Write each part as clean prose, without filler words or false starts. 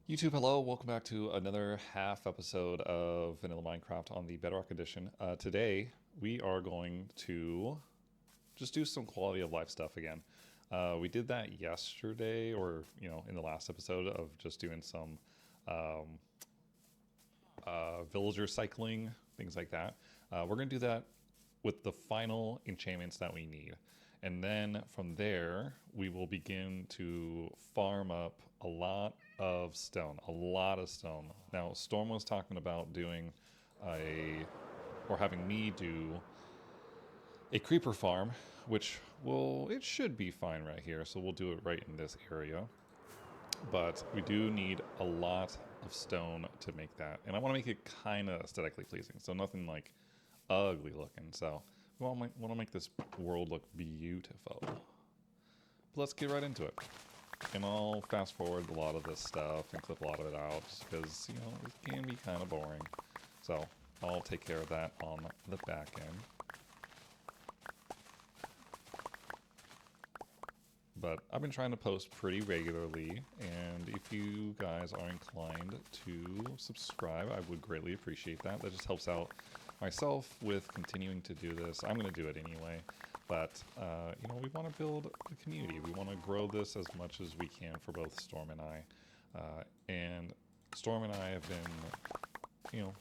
YouTube, hello. Welcome back to another half episode of Vanilla Minecraft on the Bedrock edition. Today, we are going to just do some quality of life stuff again. We did that yesterday, or, in the last episode of just doing some um, villager cycling, things like that. We're going to do that with the final enchantments that we need. And then from there, we will begin to farm up a lot of stone. A lot of stone. Now, Storm was talking about doing or having me do a creeper farm, which it should be fine right here. So we'll do it right in this area. But we do need a lot of stone to make that. And I want to make it kind of aesthetically pleasing. So nothing like ugly looking. So we want to make this world look beautiful. But let's get right into it. And I'll fast forward a lot of this stuff and clip a lot of it out just because, it can be kind of boring. So I'll take care of that on the back end. But I've been trying to post pretty regularly, and if you guys are inclined to subscribe, I would greatly appreciate that. That just helps out myself with continuing to do this. I'm going to do it anyway, but we want to build the community. We want to grow this as much as we can for both Storm and I. And Storm and I have been,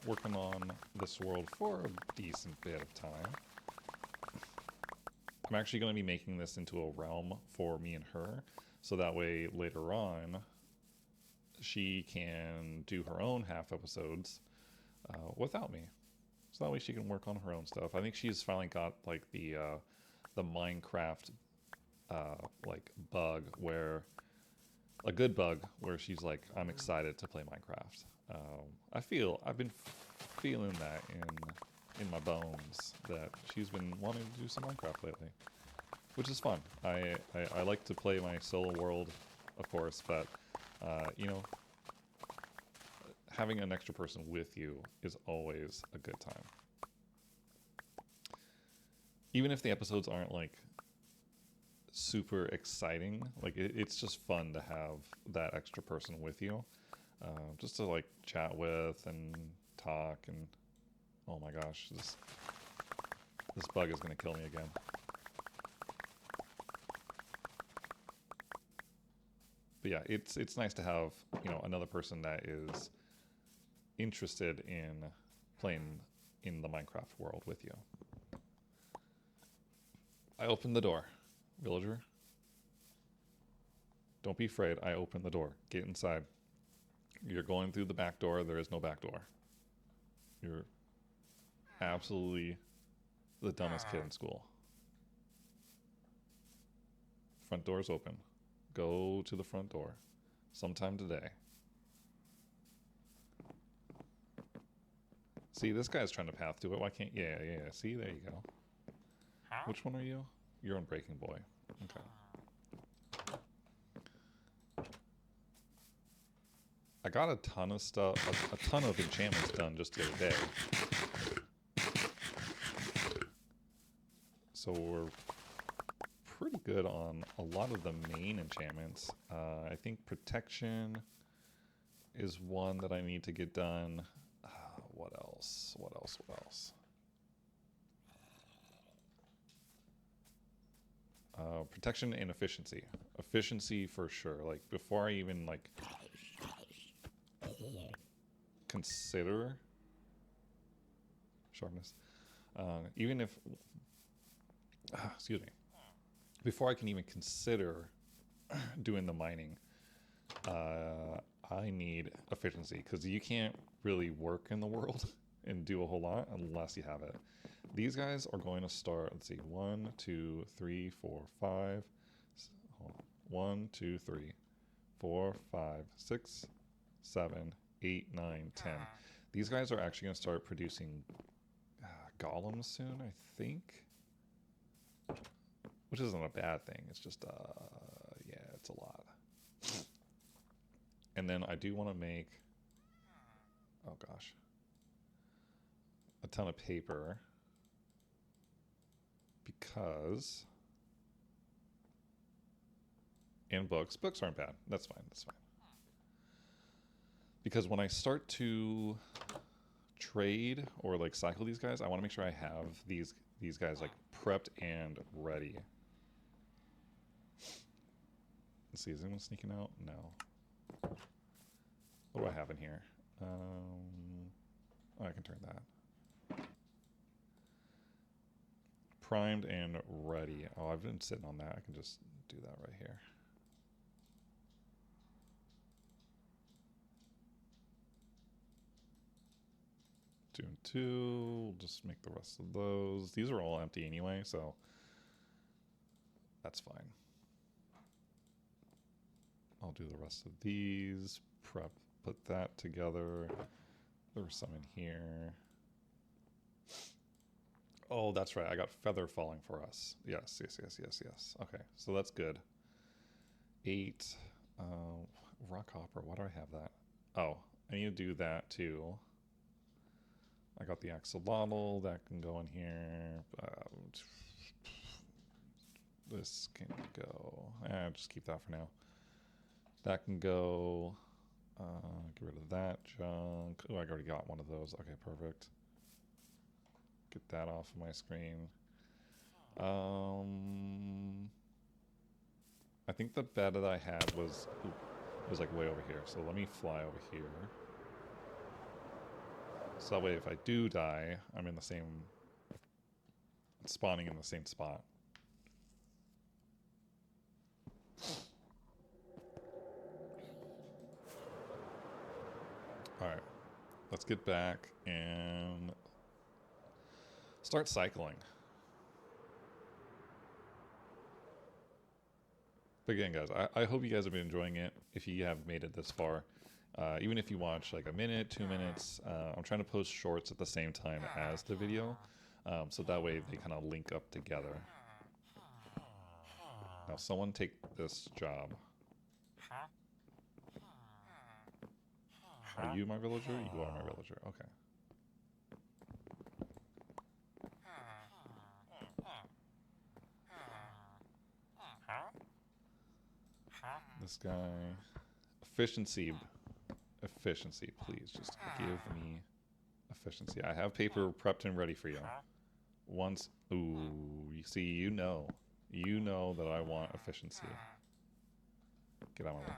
working on this world for a decent bit of time. I'm actually going to be making this into a realm for me and her, so that way later on she can do her own half episodes without me. So that way she can work on her own stuff. I think she's finally got like the Minecraft bug where a good bug where she's like, I'm excited to play Minecraft. I've been feeling that in my bones that she's been wanting to do some Minecraft lately, which is fun. I like to play my solo world, of course, but having an extra person with you is always a good time. Even if the episodes aren't like super exciting, like it's just fun to have that extra person with you, just to like chat with and talk. And oh my gosh, this bug is gonna kill me again. But yeah, it's nice to have another person that is interested in playing in the Minecraft world with you. I opened the door, villager. Don't be afraid. I opened the door. Get inside. You're going through the back door. There is no back door. You're absolutely the dumbest kid in school. Front door's open. Go to the front door sometime today. See, this guy's trying to path to it. Why can't... Yeah. See, there you go. Which one are you? You're Unbreaking Boy. Okay. I got a ton of stuff, a ton of enchantments done just the other day. So we're pretty good on a lot of the main enchantments. I think Protection is one that I need to get done. What else? Protection and efficiency. Efficiency for sure. Like before I even like consider sharpness, even if excuse me, before I can even consider doing the mining, I need efficiency, because you can't really work in the world and do a whole lot unless you have it. These guys are going to start, let's see, 1, 2, 3, 4, 5. 1, 2, 3, 4, 5, 6, 7, 8, 9, 10. These guys are actually going to start producing golems soon, I think. Which isn't a bad thing. It's just, yeah, it's a lot. And then I do want to make, oh gosh, a ton of paper, because, and books. Books aren't bad. That's fine. Because when I start to trade or like cycle these guys, I want to make sure I have these guys like prepped and ready. Let's see, is anyone sneaking out? No. What do I have in here? Oh, I can turn that. Primed and ready. Oh, I've been sitting on that. I can just do that right here. Two and two. We'll just make the rest of those. These are all empty anyway, so that's fine. I'll do the rest of these. Prep, put that together. There's some in here. Oh, that's right. I got feather falling for us. Yes. Okay, so that's good. 8. Rock hopper. Why do I have that? Oh, I need to do that too. I got the axolotl. That can go in here. This can go. Just keep that for now. That can go. Get rid of that junk. Oh, I already got one of those. Okay, perfect. Get that off of my screen. I think the bed that I had was like way over here. So let me fly over here. So that way if I do die, I'm in the same, spawning in the same spot. Alright, let's get back and start cycling. But again, guys, I hope you guys have been enjoying it. If you have made it this far, even if you watch like a minute, 2 minutes, I'm trying to post shorts at the same time as the video, so that way they kind of link up together. Now, someone take this job. Are you my villager? You are my villager. Okay. This guy. Efficiency. Efficiency, please. Just give me efficiency. I have paper prepped and ready for you. Once. Ooh, you see, you know. You know that I want efficiency. Get out of my way.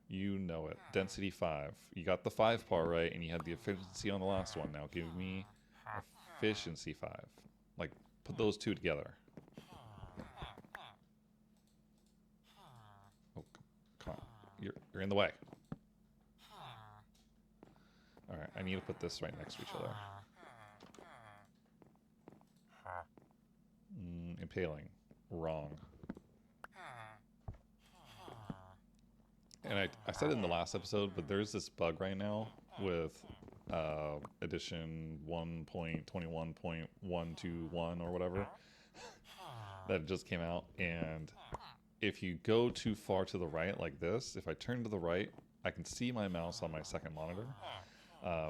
You know it. Density 5. You got the 5 part right, and you had the efficiency on the last one. Now give me efficiency 5. Like, put those two together. Oh, come on. You're in the way. Alright, I need to put this right next to each other. Impaling. Wrong. And I said it in the last episode, but there's this bug right now with edition 1.21.121 or whatever that just came out. And if you go too far to the right like this, if I turn to the right, I can see my mouse on my second monitor,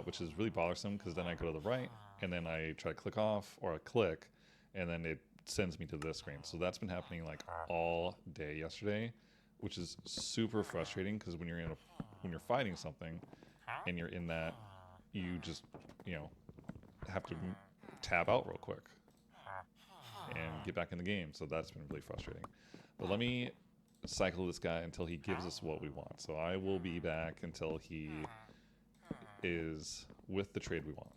which is really bothersome because then I go to the right and then I try to click off or I click and then it sends me to this screen. So that's been happening like all day yesterday, which is super frustrating because when you're fighting something and you're in that, you just, have to tab out real quick and get back in the game. So that's been really frustrating. But let me cycle this guy until he gives us what we want. So I will be back until he is with the trade we want.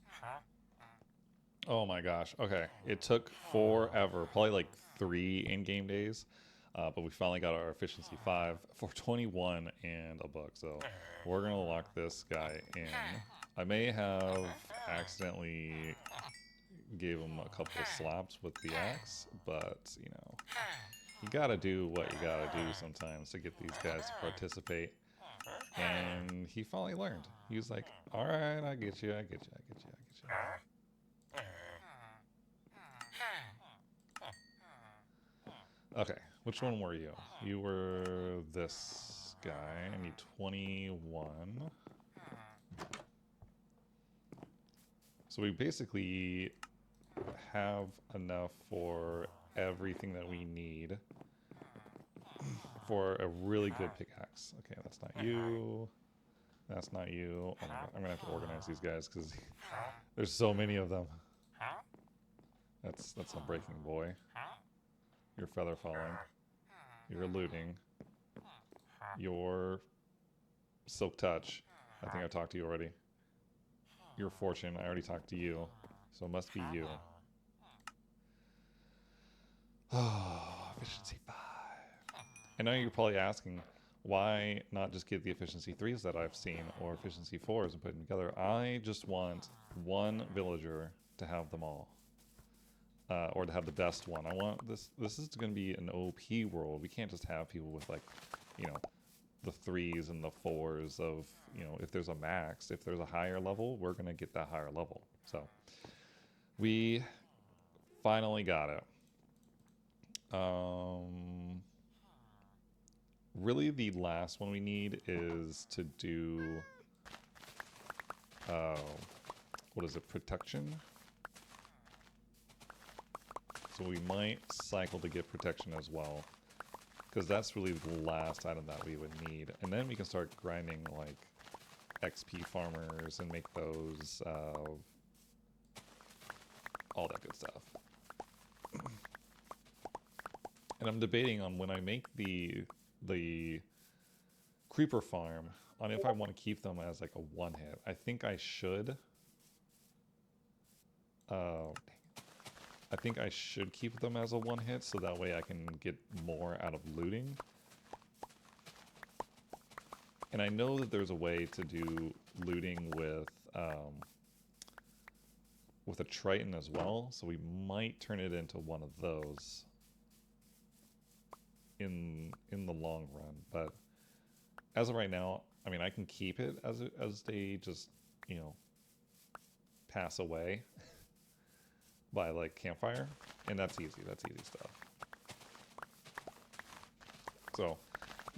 Oh my gosh. Okay. It took forever, probably like 3 in-game days. But we finally got our efficiency 5 for 21 and a buck. So we're going to lock this guy in. I may have accidentally gave him a couple of slaps with the axe, but you got to do what you got to do sometimes to get these guys to participate. And he finally learned. He was like, all right, I get you. Okay, which one were you? You were this guy. I need 21. So we basically have enough for everything that we need for a really good pickaxe. Okay, that's not you. That's not you. Oh my God. I'm gonna have to organize these guys because there's so many of them. That's a breaking boy. You're feather falling. You're looting. You're silk touch. I think I talked to you already. Your fortune. I already talked to you, so it must be you. Oh, efficiency 5. I know you're probably asking, why not just get the efficiency 3s that I've seen or efficiency 4s and put them together? I just want one villager to have them all. Or to have the best one. I want this. This is going to be an OP world. We can't just have people with, like, you know, the 3s and the 4s of, you know, if there's a max, if there's a higher level, we're going to get that higher level. So we finally got it. Really the last one we need is to do, what is it, protection? So we might cycle to get protection as well, because that's really the last item that we would need. And then we can start grinding like XP farmers and make those, all that good stuff. And I'm debating on when I make the creeper farm on if I want to keep them as like a one hit. I think I should. I think I should keep them as a one hit so that way I can get more out of looting. And I know that there's a way to do looting with a Triton as well, so we might turn it into one of those in the long run. But as of right now, I mean, I can keep it as they just, you know, pass away by like campfire, and that's easy. That's easy stuff. So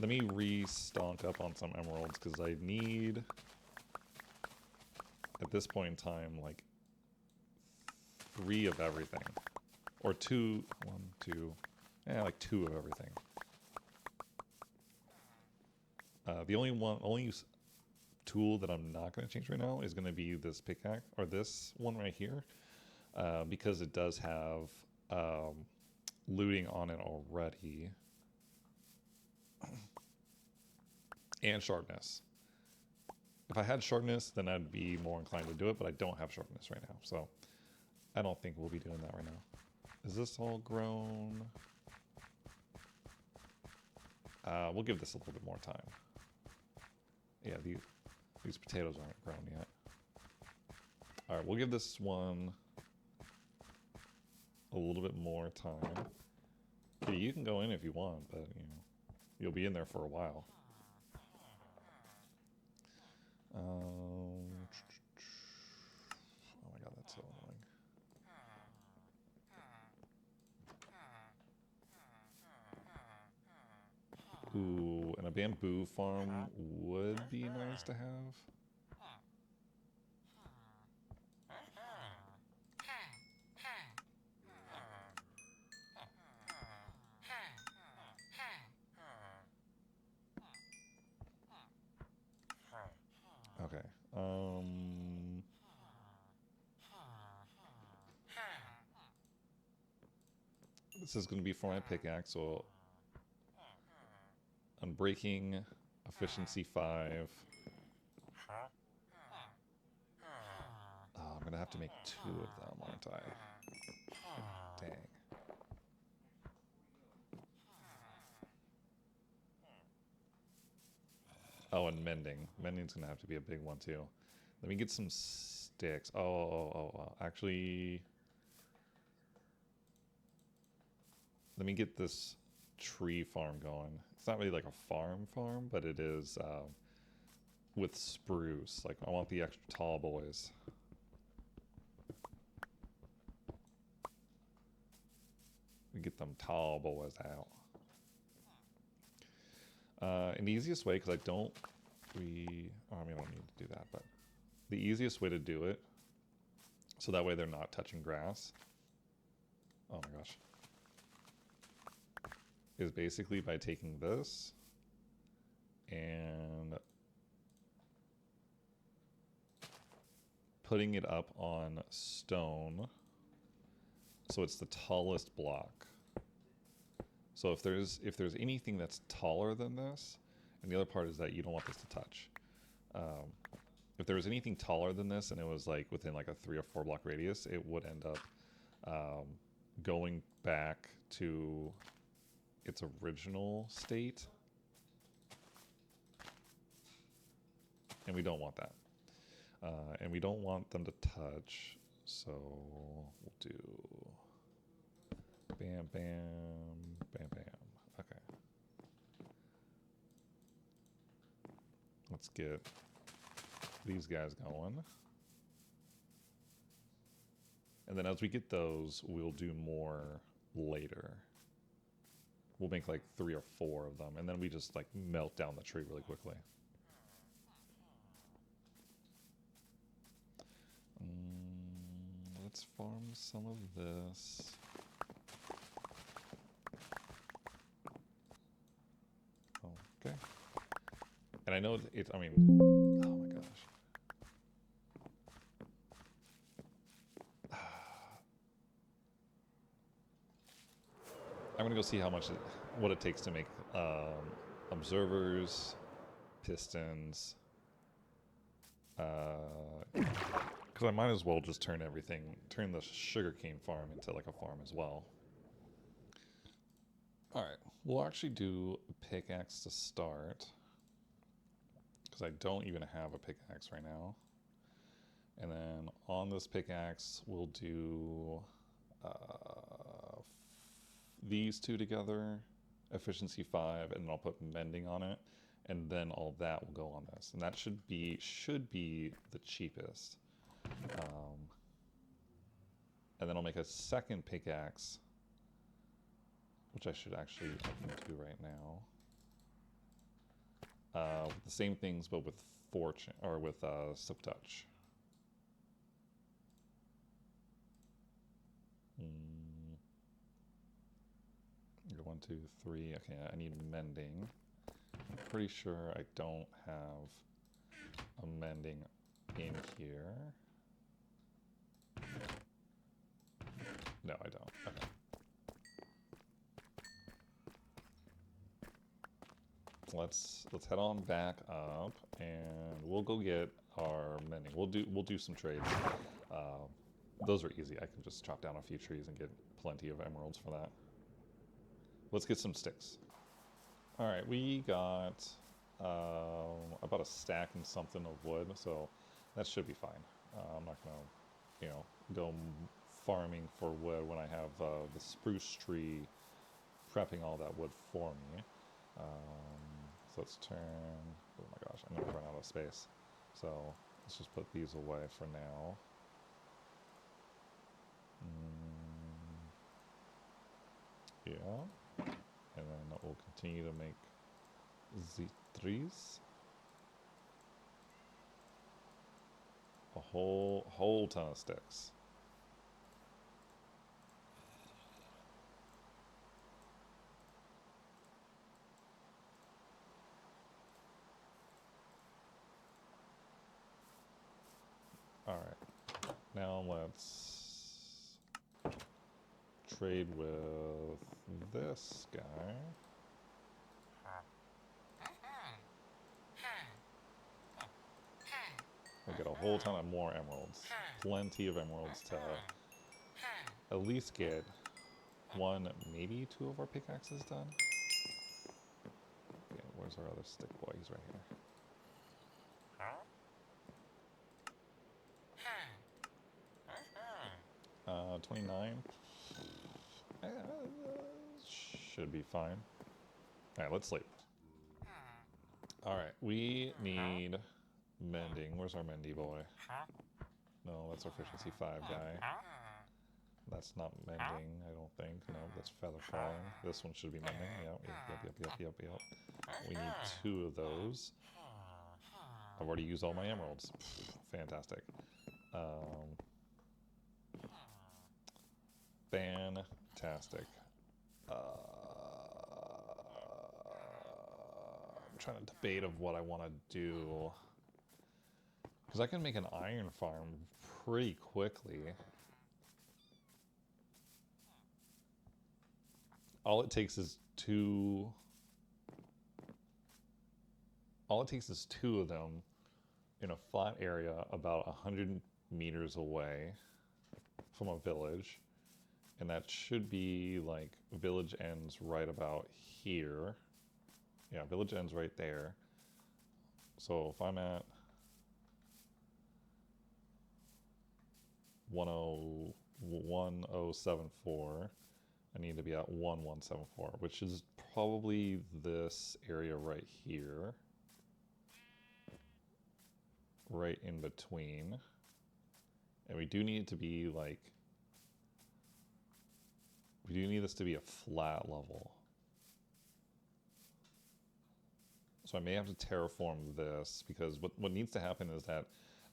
let me re-stonk up on some emeralds because I need, at this point in time, like 3 of everything, or 2, 1, 2, yeah, like 2 of everything. The only tool that I'm not going to change right now is going to be this pickaxe, or this one right here, because it does have looting on it already, and sharpness. If I had sharpness, then I'd be more inclined to do it, but I don't have sharpness right now, so I don't think we'll be doing that right now. Is this all grown? We'll give this a little bit more time. Yeah, these potatoes aren't grown yet. All right, we'll give this one a little bit more time. Yeah, you can go in if you want, but you know, you'll be in there for a while. Oh my God, that's so annoying. Ooh, and a bamboo farm would be nice to have. Okay. This is going to be for my pickaxe, so unbreaking, efficiency 5. Oh, I'm going to have to make 2 of them, aren't I? Dang. Oh, and mending. Mending's going to have to be a big one, too. Let me get some sticks. Actually, let me get this tree farm going. It's not really like a farm, but it is with spruce. Like, I want the extra tall boys. We get them tall boys out. And the easiest way, because I don't need to do that, but the easiest way to do it, so that way they're not touching grass, oh my gosh, is basically by taking this and putting it up on stone, so it's the tallest block. So if there's anything that's taller than this, and the other part is that you don't want this to touch. If there was anything taller than this and it was like within like a 3 or 4 block radius, it would end up going back to its original state. And we don't want that. And we don't want them to touch. So we'll do bam, bam, bam, bam. Okay. Let's get these guys going. And then as we get those, we'll do more later. We'll make like 3 or 4 of them, and then we just like melt down the tree really quickly. Let's farm some of this. Okay. And I know I mean, oh my gosh. I'm gonna go see what it takes to make observers, pistons, because I might as well just turn the sugarcane farm into like a farm as well. All right, we'll actually do a pickaxe to start, because I don't even have a pickaxe right now. And then on this pickaxe, we'll do these 2 together, efficiency 5, and then I'll put mending on it, and then all that will go on this, and that should be the cheapest. And then I'll make a second pickaxe, which I can do right now. With the same things, but with fortune or with silk touch. 1, 2, 3. Okay, I need mending. I'm pretty sure I don't have a mending in here. No, I don't. Okay. Let's head on back up, and we'll go get our mending. We'll do some trades. Those are easy. I can just chop down a few trees and get plenty of emeralds for that. Let's get some sticks. All right, we got about a stack and something of wood, so that should be fine. I'm not gonna, go farming for wood when I have the spruce tree prepping all that wood for me. So let's turn. Oh my gosh, I'm gonna run out of space. So let's just put these away for now. Yeah. And then we'll continue to make the trees. A whole ton of sticks. All right. Now let's trade with this guy. We'll get a whole ton of more emeralds. Plenty of emeralds to at least get 1, maybe 2 of our pickaxes done. Okay, where's our other stick boy? He's right here. 29. Should be fine. Alright, let's sleep. Alright, we need mending. Where's our mendy boy? No, that's our efficiency 5 guy. That's not mending, I don't think. No, that's feather falling. This one should be mending. Yep. We need 2 of those. I've already used all my emeralds. Fantastic. Fantastic. I'm trying to debate of what I want to do, because I can make an iron farm pretty quickly. All it takes is two of them in a flat area about 100 meters away from a village. And that should be like village ends right about here. Yeah, village ends right there. So if I'm at 1074, I need to be at 1174, which is probably this area right here. Right in between. And we do need it to be like, we do need this to be a flat level. So I may have to terraform this, because what needs to happen is that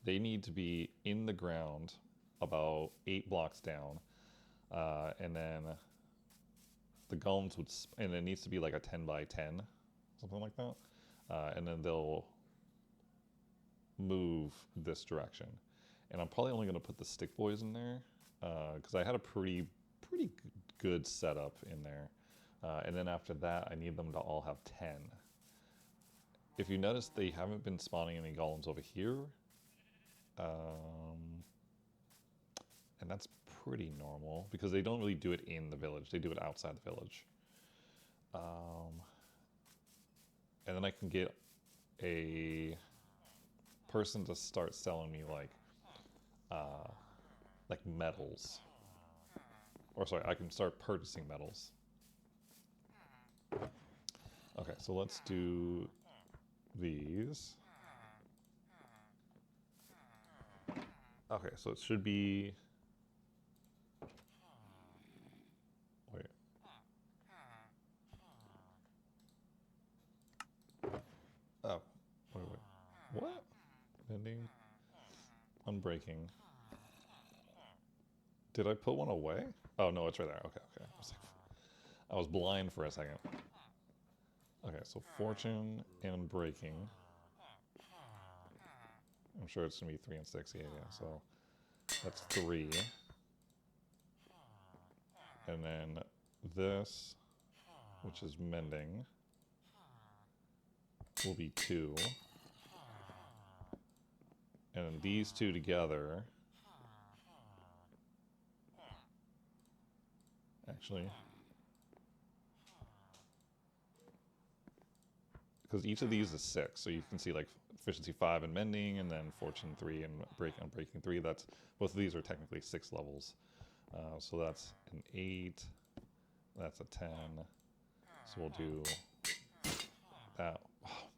they need to be in the ground about 8 blocks down. And then the golems would, and it needs to be like a 10 by 10, something like that. And then they'll move this direction. And I'm probably only going to put the stick boys in there, because I had a pretty good setup in there. And then after that, I need them to all have 10. If you notice, they haven't been spawning any golems over here. And that's pretty normal, because they don't really do it in the village. They do it outside the village. And then I can get a person to start selling me like metals. Or sorry, I can start purchasing metals. Okay, so let's do these. Okay, so it should be... Wait. Oh, wait. What? Bending. Unbreaking. Did I put one away? Oh, no, it's right there. Okay. I was blind for a second. Okay, so fortune and breaking. I'm sure it's going to be 3 and 6. Yeah. So that's 3. And then this, which is mending, will be 2. And then these two together, actually, because each of these is 6, so you can see like efficiency 5 and mending, and then fortune 3 and breaking 3. That's, both of these are technically 6 levels. So that's an 8, that's a 10. So we'll do that. Wow.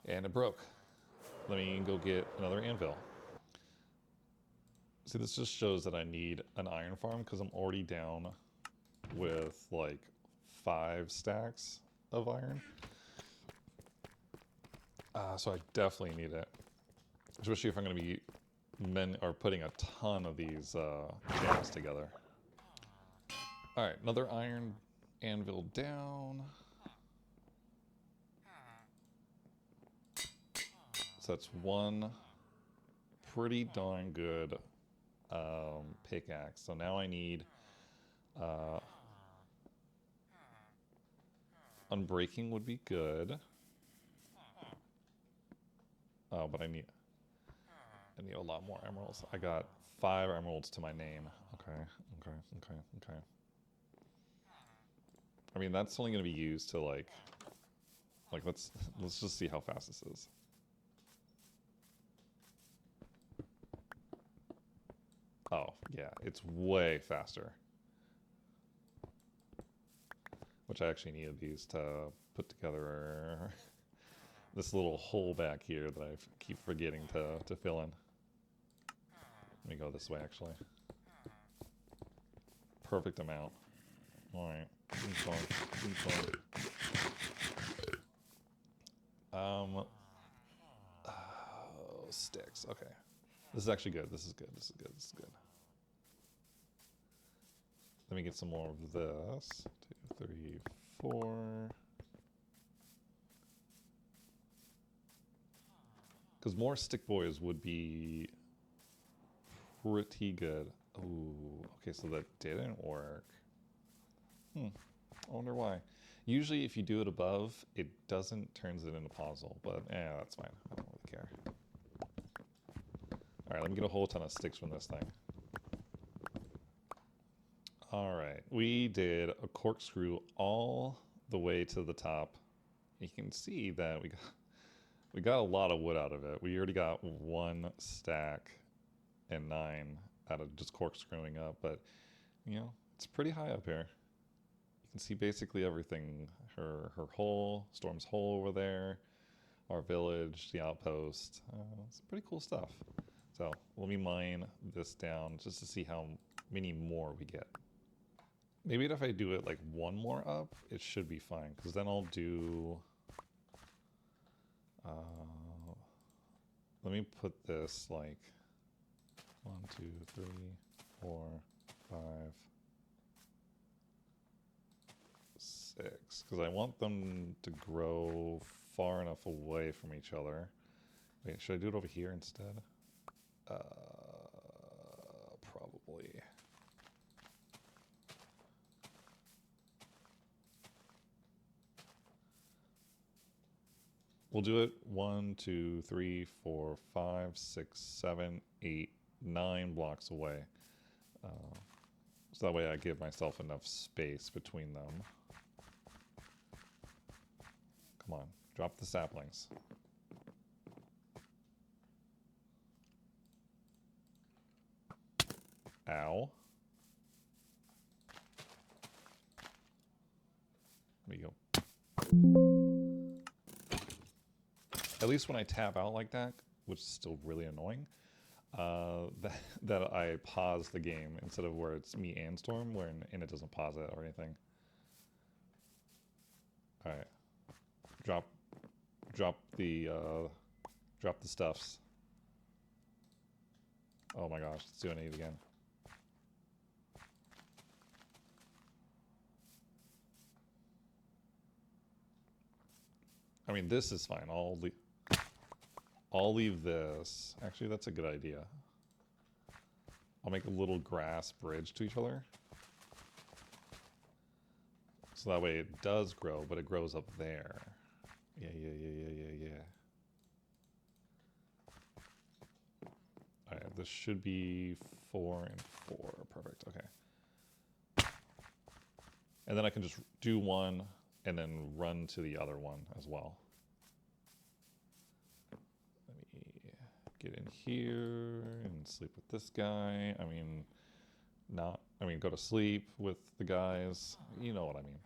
And it broke. Let me go get another anvil. See, this just shows that I need an iron farm, because I'm already down with like 5 stacks of iron. So I definitely need it, especially if I'm going to be putting a ton of these gems together. All right, another iron anvil down. So that's one pretty darn good pickaxe. So now I need unbreaking would be good. Oh, but I need a lot more emeralds. I got 5 emeralds to my name. Okay. I mean, that's only going to be used to like let's just see how fast this is. Oh, yeah, it's way faster. Which I actually needed these to put together this little hole back here that I keep forgetting to fill in. Let me go this way, actually. Perfect amount. All right, keep going. Sticks. Okay, this is actually good. This is good. Let me get some more of this. 2, 3, 4. Because more stick boys would be pretty good. Ooh, okay, so that didn't work. I wonder why. Usually if you do it above, it doesn't turns it into puzzle, but that's fine. I don't really care. Alright, let me get a whole ton of sticks from this thing. Alright, we did a corkscrew all the way to the top. You can see that we got a lot of wood out of it. We already got 1 stack and 9 out of just corkscrewing up, but you know, it's pretty high up here. You can see basically everything. Her hole, Storm's hole over there, our village, the outpost. It's pretty cool stuff. So let me mine this down just to see how many more we get. Maybe if I do it like 1 more up, it should be fine, because then I'll do... let me put this like 1, 2, 3, 4, 5, 6, because I want them to grow far enough away from each other. Wait, should I do it over here instead? Probably. We'll do it 1, 2, 3, 4, 5, 6, 7, 8, 9 blocks away. So that way I give myself enough space between them. Come on, drop the saplings. Ow. There you go. At least when I tap out like that, which is still really annoying, that I pause the game instead of where it's me and Storm, and it doesn't pause it or anything. All right, drop the stuffs. Oh my gosh, it's doing it again. I mean, this is fine. I'll leave this. Actually, that's a good idea. I'll make a little grass bridge to each other. So that way it does grow, but it grows up there. Yeah. Alright, this should be 4 and 4. Perfect, okay. And then I can just do one and then run to the other one as well. Let me get in here and sleep with this guy. I mean, go to sleep with the guys. You know what I mean.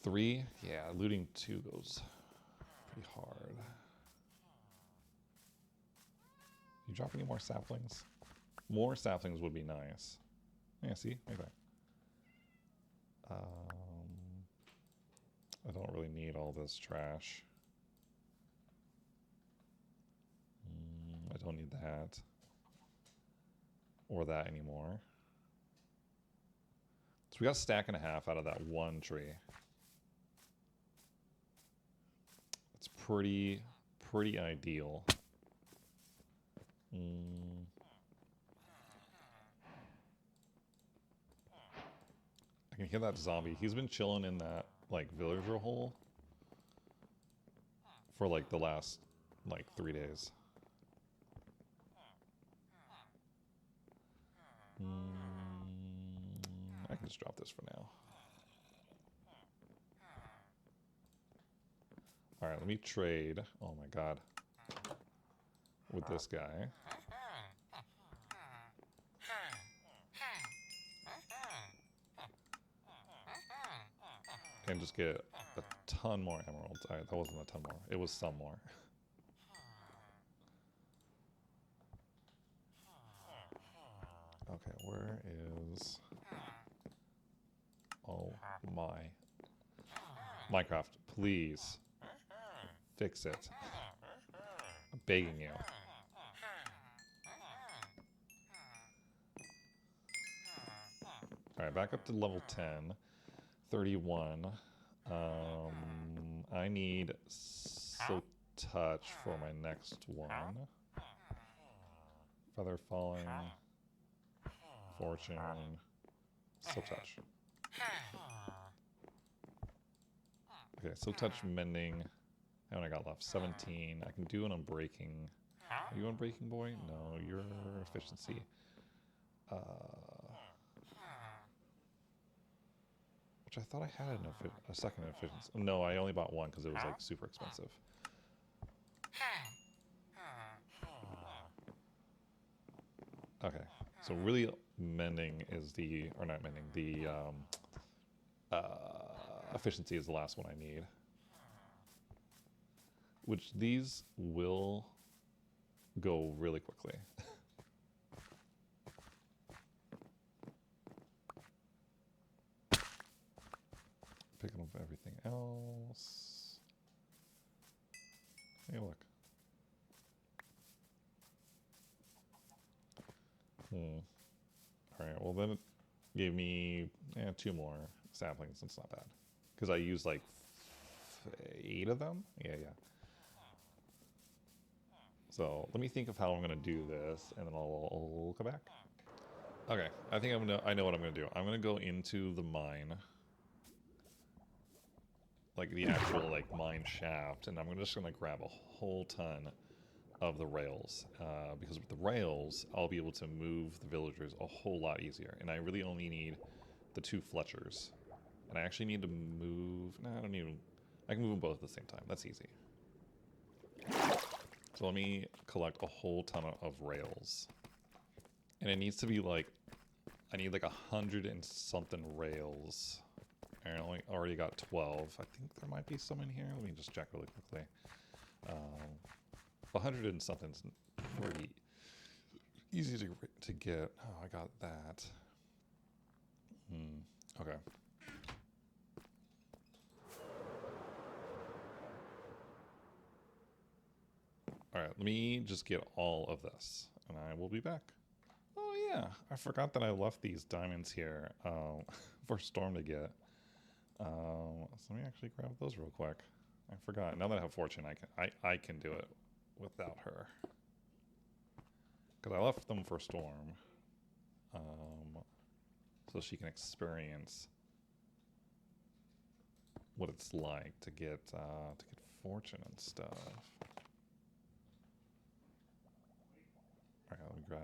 Three? Yeah, looting 2 goes pretty hard. You drop any more saplings? More saplings would be nice. Yeah, see? Maybe. I don't really need all this trash. I don't need that. Or that anymore. So we got a stack and a half out of that one tree. It's pretty ideal. I can hear that zombie. He's been chilling in that like villager hole for like the last like 3 days. I can just drop this for now. All right, let me trade. Oh my god. With this guy. And just get a ton more emeralds. All right, that wasn't a ton more. It was some more. Okay, where is... Oh my... Minecraft, please. Fix it. I'm begging you. Alright, back up to level 10. 31. I need Silk Touch for my next one. Feather Falling. Fortune. Silk Touch. Okay, Silk Touch Mending. How many I got left? 17. I can do an Unbreaking. Are you Unbreaking, boy? No, you're Efficiency. Which I thought I had a second Efficiency. No, I only bought one because it was like super expensive. Okay, so really Mending is the, or not Mending, the Efficiency is the last one I need. Which these will go really quickly. Picking up everything else. Hey, look. Alright, well then it gave me 2 more saplings. That's not bad. Because I used like 8 of them? Yeah. So let me think of how I'm gonna do this, and then I'll come back. Okay, I think I know what I'm gonna do. I'm gonna go into the mine, like the actual like mine shaft, and I'm just gonna grab a whole ton of the rails, because with the rails I'll be able to move the villagers a whole lot easier, and I really only need the 2 Fletchers, and I actually need to move. No, I don't need. I can move them both at the same time. That's easy. So let me collect a whole ton of rails. And it needs to be like, I need like 100 and something rails. And I already got 12. I think there might be some in here. Let me just check really quickly. 100 and something's pretty easy to get. Oh, I got that. Okay. Alright, let me just get all of this, and I will be back. Oh yeah, I forgot that I left these diamonds here for Storm to get. So let me actually grab those real quick. I forgot. Now that I have Fortune, I can do it without her. Because I left them for Storm. So she can experience what it's like to get Fortune and stuff. Alright, let me grab.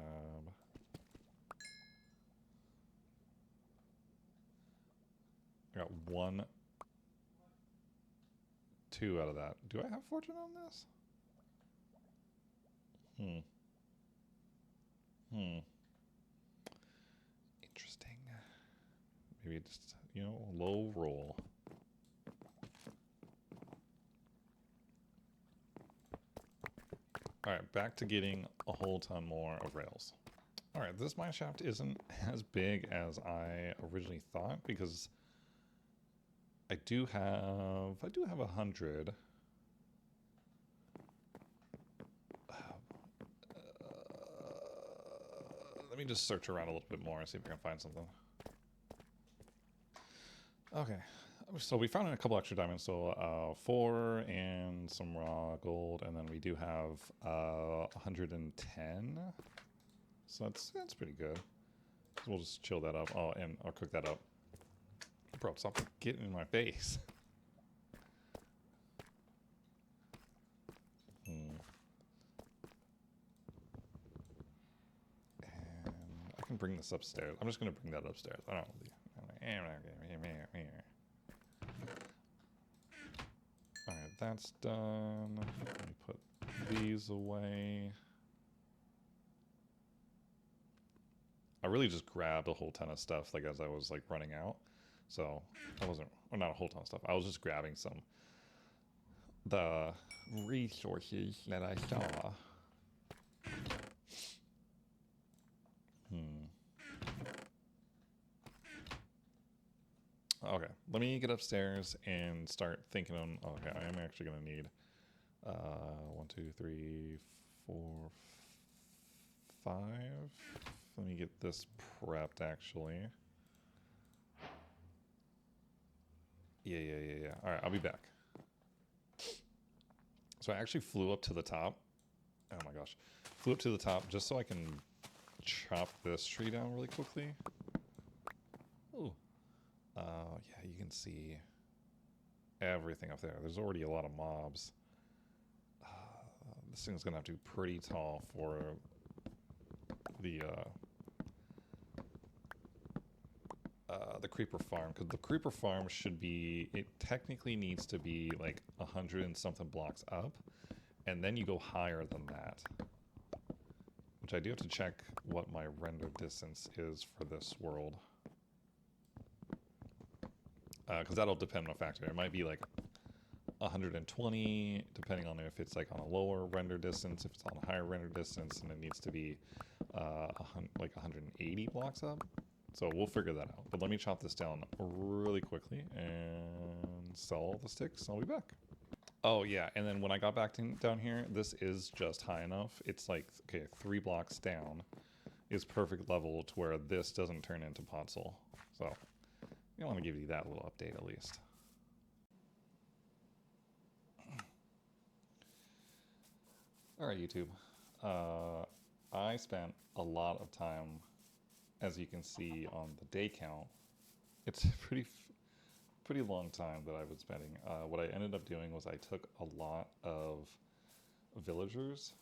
I got 1, 2 out of that. Do I have Fortune on this? Interesting. Maybe just, low roll. Alright, back to getting a whole ton more of rails. Alright, this mine shaft isn't as big as I originally thought, because I do have 100. Let me just search around a little bit more and see if I can find something. Okay, so we found a couple extra diamonds, so 4 and some raw gold, and then we do have 110. So that's pretty good. So we'll just chill that up. Oh, and I'll cook that up. Bro, stop getting in my face. And I can bring this upstairs. I'm just gonna bring that upstairs. I don't know. Alright, that's done. Let me put these away. I really just grabbed a whole ton of stuff like as I was like running out. So I wasn't, or not a whole ton of stuff. I was just grabbing the resources that I saw. Okay, let me get upstairs and start thinking on. Okay, I am actually gonna need 1, 2, 3, 4, 5. Let me get this prepped actually. Yeah. All right, I'll be back. So I actually flew up to the top. Oh my gosh. Flew up to the top just so I can chop this tree down really quickly. Ooh. Yeah, you can see everything up there. There's already a lot of mobs. This thing's gonna have to be pretty tall for the creeper farm, because the creeper farm should be, it technically needs to be like 100 and something blocks up, and then you go higher than that, which I do have to check what my render distance is for this world, because that'll depend on a factor. It might be like 120 depending on if it's like on a lower render distance. If it's on a higher render distance, and it needs to be like 180 blocks up. So we'll figure that out. But let me chop this down really quickly and sell all the sticks. I'll be back. Oh yeah, and then when I got back down here, this is just high enough. It's like, okay, 3 blocks down is perfect level to where this doesn't turn into podzol. So I want to give you that little update at least. All right, YouTube. I spent a lot of time, as you can see on the day count. It's a pretty long time that I've been spending. What I ended up doing was I took a lot of villagers,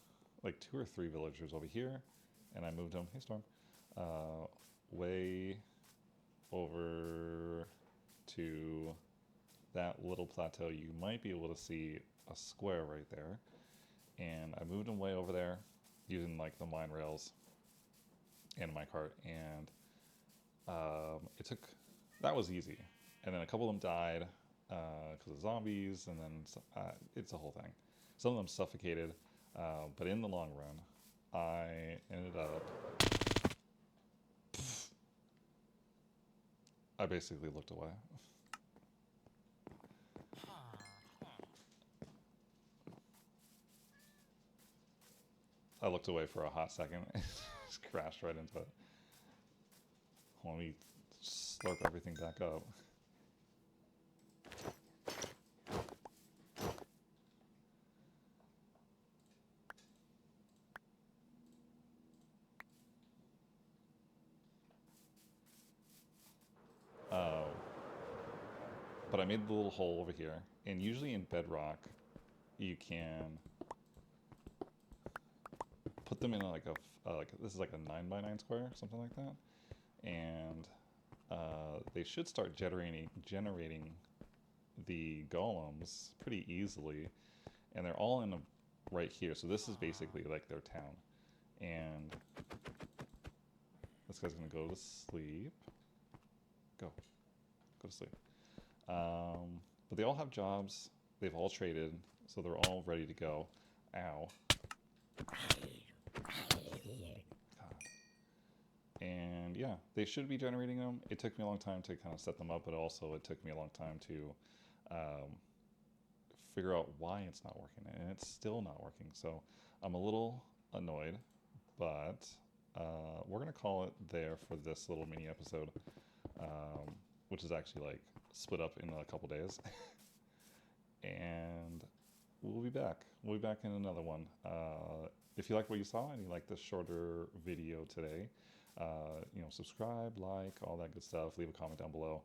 like 2 or 3 villagers over here, and I moved them, hey Storm, way over to that little plateau. You might be able to see a square right there. And I moved them way over there using like the mine rails and my cart, and that was easy. And then a couple of them died because of zombies, and then it's a whole thing. Some of them suffocated, but in the long run, I ended up, I basically looked away. I looked away for a hot second and just crashed right into it. Let me slurp everything back up. But I made the little hole over here, and usually in Bedrock, you can put them in like this is like a 9x9 square, something like that, and they should start generating the golems pretty easily, and they're all in right here. So this is basically like their town, and this guy's gonna go to sleep. Go to sleep. But they all have jobs. They've all traded, so they're all ready to go. Ow. God. And yeah, they should be generating them. It took me a long time to kind of set them up, but also it took me a long time to figure out why it's not working, and it's still not working. So I'm a little annoyed, but we're gonna call it there for this little mini episode, which is actually like split up in a couple days. And we'll be back. We'll be back in another one. If you like what you saw and you like this shorter video today, subscribe, like, all that good stuff. Leave a comment down below.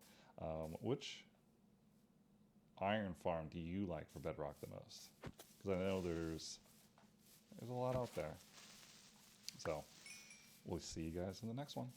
Which iron farm do you like for Bedrock the most? Because I know there's a lot out there. So we'll see you guys in the next one.